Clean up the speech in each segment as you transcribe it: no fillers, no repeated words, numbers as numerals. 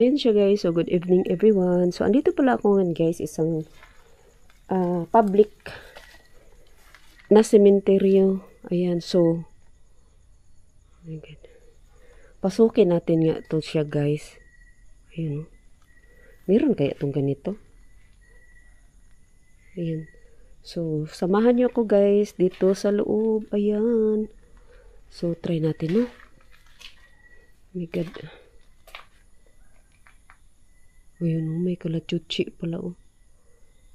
Ayun siya guys. So good evening everyone. So andito pala ako ngayon guys. Isang public na sementeryo. Ayan. So oh my God. Pasukin natin nga to siya guys. Ayun. Meron kaya itong ganito? Ayan. So samahan niyo ako guys dito sa loob. Ayan. So try natin no. Oh my God. Ayun, oh, may kalachuchi pala, oh.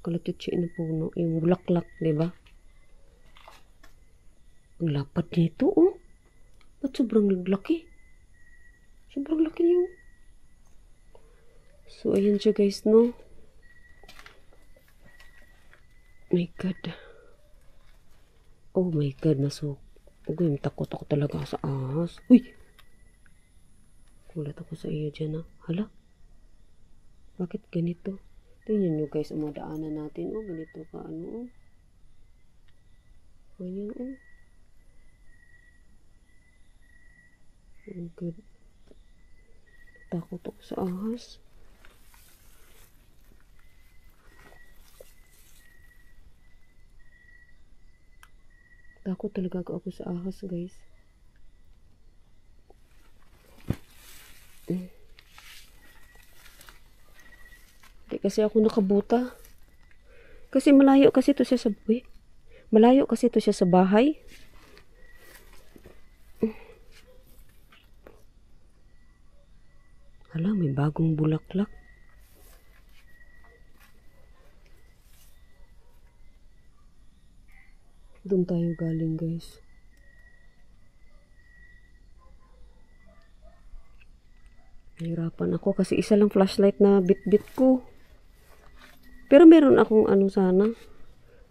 Kalachuchi na puno. Yung bulaklak, diba? Ang lapad nito, oh. Ba't sobrang laki? Sobrang laki niyo. So, ayan siya, guys, no? My God. Oh my God, nasok. Okay, takot ako talaga sa ahas. Uy! Kulat ako sa iyo dyan, ah. Hala? Bakit ganito? Tingnan nyo guys, ang mga daanan natin. Oh, ganito ka, ano, oh. Ayan, oh. Oh, good. Takot ako sa ahas. Takot talaga ako sa ahas, guys. Kasi ako nakabuta. Kasi malayo kasi to siya sa malayo kasi to siya sa bahay. Hala, may bagong bulaklak. Doon tayo galing, guys. Nahirapan ako kasi isa lang flashlight na bit-bit ko. Pero meron akong ano sana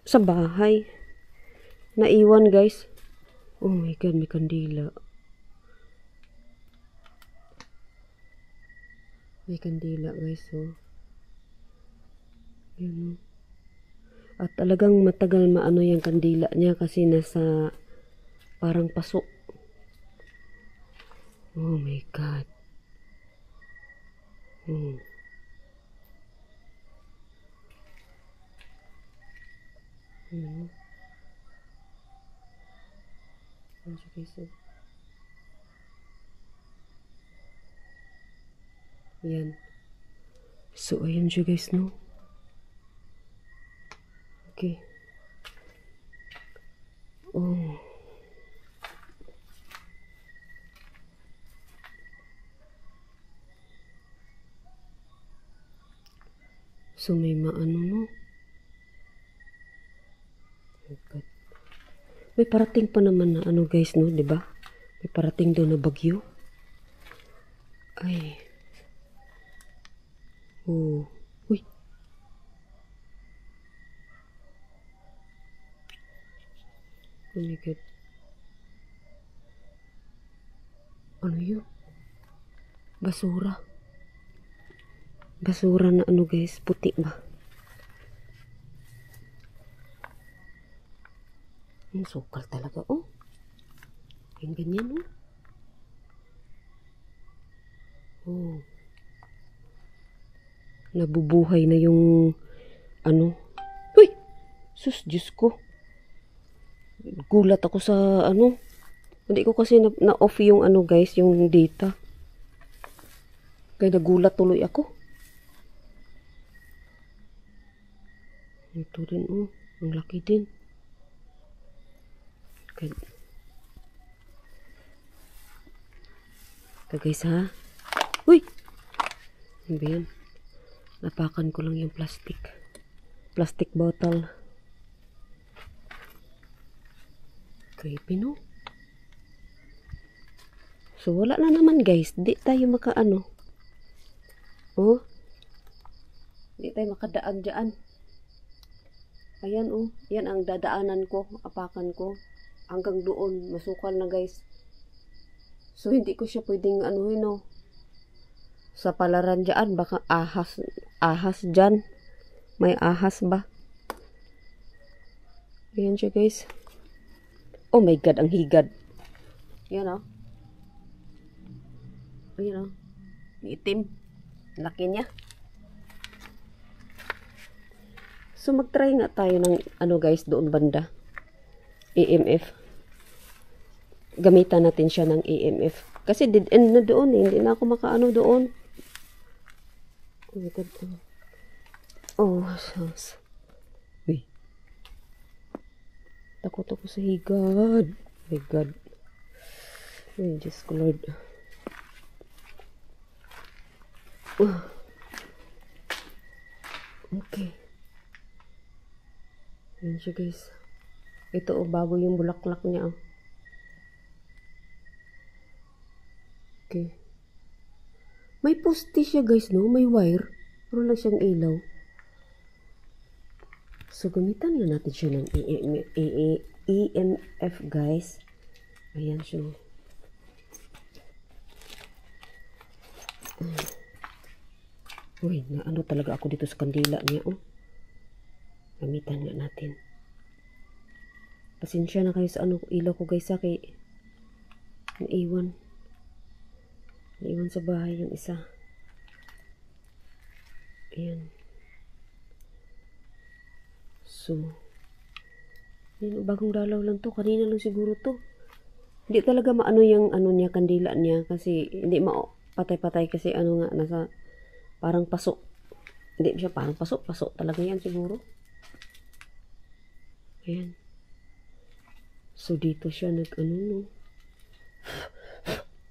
sa bahay. Naiwan guys. Oh my God, may kandila. May kandila guys, oh. Yan, oh. At talagang matagal maano yung kandila niya kasi nasa parang paso. Oh my God. Hmm. Ano? Ano siya guys, oh. Yan. So, ayun siya guys, no? Okay. Oh. So, may maano, no? Oh God. May parating pa naman na ano guys, no? Diba? May parating doon na bagyo. Ay. Oh. Uy. Oh my God. Ano yun? Basura. Basura na ano guys, puti ba? Ang sukal talaga, oh. Yung ganyan, oh. Oh. Nabubuhay na yung ano. Uy! Sus, Diyos ko. Gulat ako sa ano. Hindi ko kasi na-off yung ano guys, yung data. Kaya nagulat tuloy ako. Ito din, oh. Ang laki din. Ito guys, ha. Uy! Ano ba yan? Napakan ko lang yung plastic. Plastic bottle. Creepy, no? So, wala na naman guys. Di tayo makaano. Oh. Di tayo makadaan dyan. Ayan, oh. Yan ang dadaanan ko. Apakan ko. Hanggang doon. Masukal na guys. So, hindi ko siya pwedeng ano, no? Sa palaran dyan. Baka ahas. Ahas dyan. May ahas ba? Ayan siya guys. Oh my God, ang higad. Yan, oh. Ayan, oh. Itim. Laki niya. So, mag-try nga tayo ng, guys, doon banda. EMF. Gamitan natin siya ng EMF. Kasi dead end na doon eh. Hindi na ako makaano doon. Oh my God. Oh, shucks. Uy. Takot ako sa higad. Oh my God. Uy, Diyos ko Lord. Okay. Yan siya guys. Ito bago yung bulaklak niya. Okay. May poste siya guys, no? May wire. Pero lang siyang ilaw. So, gamitan na natin siya ng EMF guys. Ayan siya. Uy, naano talaga ako dito sa kandila niya, oh. Gamitan nga natin. Pasensya na kayo sa ilaw ko guys, kay naiwan sa bahay yung isa. Ayan. So, yun, bagong dalaw lang to. Kanina lang siguro to. Hindi talaga maano yung niya, kandila niya. Kasi hindi patay-patay kasi nga, nasa parang pasok. Hindi siya parang pasok talaga yan siguro. Ayan. So, dito siya no.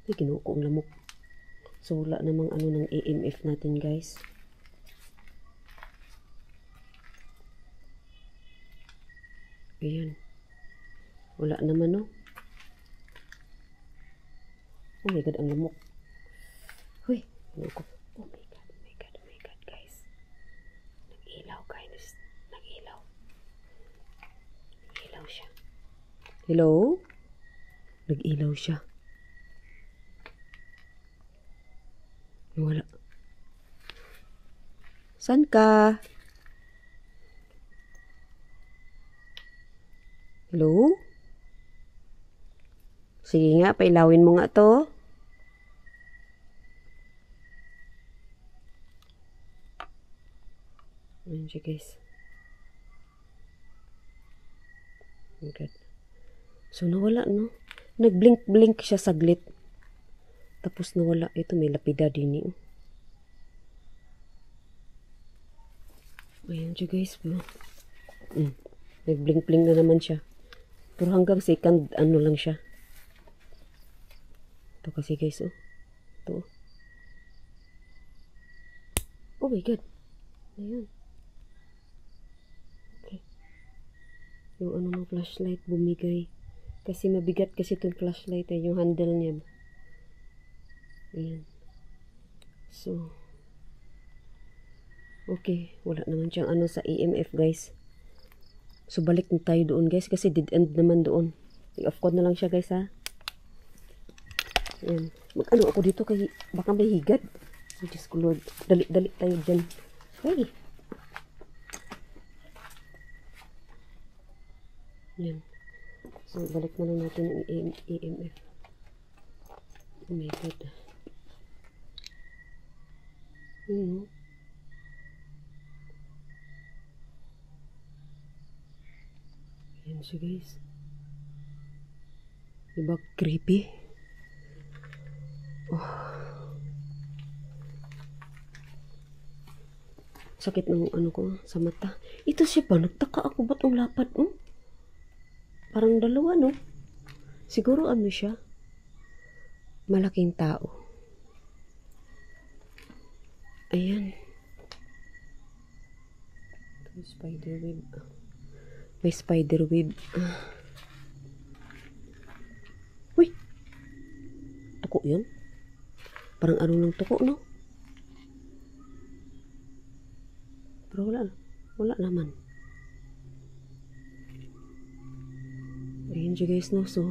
Ay, kinukong lamok. So, wala namang ng EMF natin, guys. Ayan. Wala naman, no? Oh my God, ang lamok. Huy, kinukong. Oh my God, guys. Nag-ilaw, guys. Nag-ilaw siya. Hello? Nag-ilaw siya. Wala. San ka? Hello? Sige nga, pailawin mo nga to. Ayan siya guys. Oh my God. So, nawala, no? Nag-blink-blink siya saglit. Tapos nawala. Ito, may lapida din eh. Ayan siya guys. Nag-blink-blink na naman siya. Pero hanggang second, lang siya. Ito kasi guys, oh. Ito. Oh my God. Ayan. Okay. Yung ng flashlight bumigay. Kasi mabigat kasi itong flashlight yung handle niya. Ayan. So, okay. Wala naman siyang sa EMF guys. So, balik na tayo doon guys. Kasi dead end naman doon. I-off ko na lang siya guys ha. Ayan. Mag-ano ako dito kay baka may higad. Oh, Diyos ko Lord. Dali tayo dyan. Hey. Ayan. So, balik na lang natin yung EMF. Oh my God. Ayan siya guys. Diba creepy? Oh. Sakit ng ko sa mata. Ito siya ba? Nagtaka ako ba't ang lapad? Parang dalawa, no? Siguro siya? Malaking tao. Ayan. Spider web. May spider web. Uy! Tuko yun? Parang ng tuko, no? Pero wala naman. Ayan siya guys, no? So,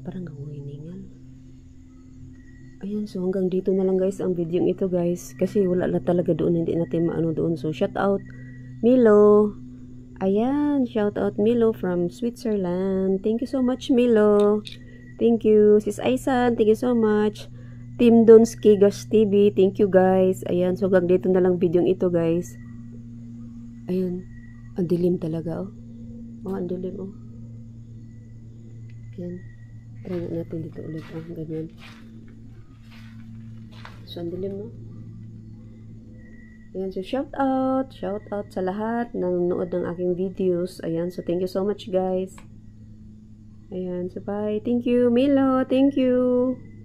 parang hiningal. Ayan, so hanggang dito na lang guys ang video ito guys. Kasi wala na talaga doon, hindi natin maano doon. So, shout out Milo. Ayan, shout out Milo from Switzerland. Thank you so much Milo. Thank you. Sis Aisan, thank you so much. Team Donski Gash TV. Thank you guys. Ayan, so hanggang dito na lang video ito guys. Ayan, ang dilim talaga oh. Oh, ang dilim oh. Ayan, try natin dito ulit oh, ganyan. So ang dilim no. Ayan, so shout out sa lahat ng nanonood ng aking videos. Ayan, so thank you so much guys. Ayan, so bye. Thank you, Milo. Thank you.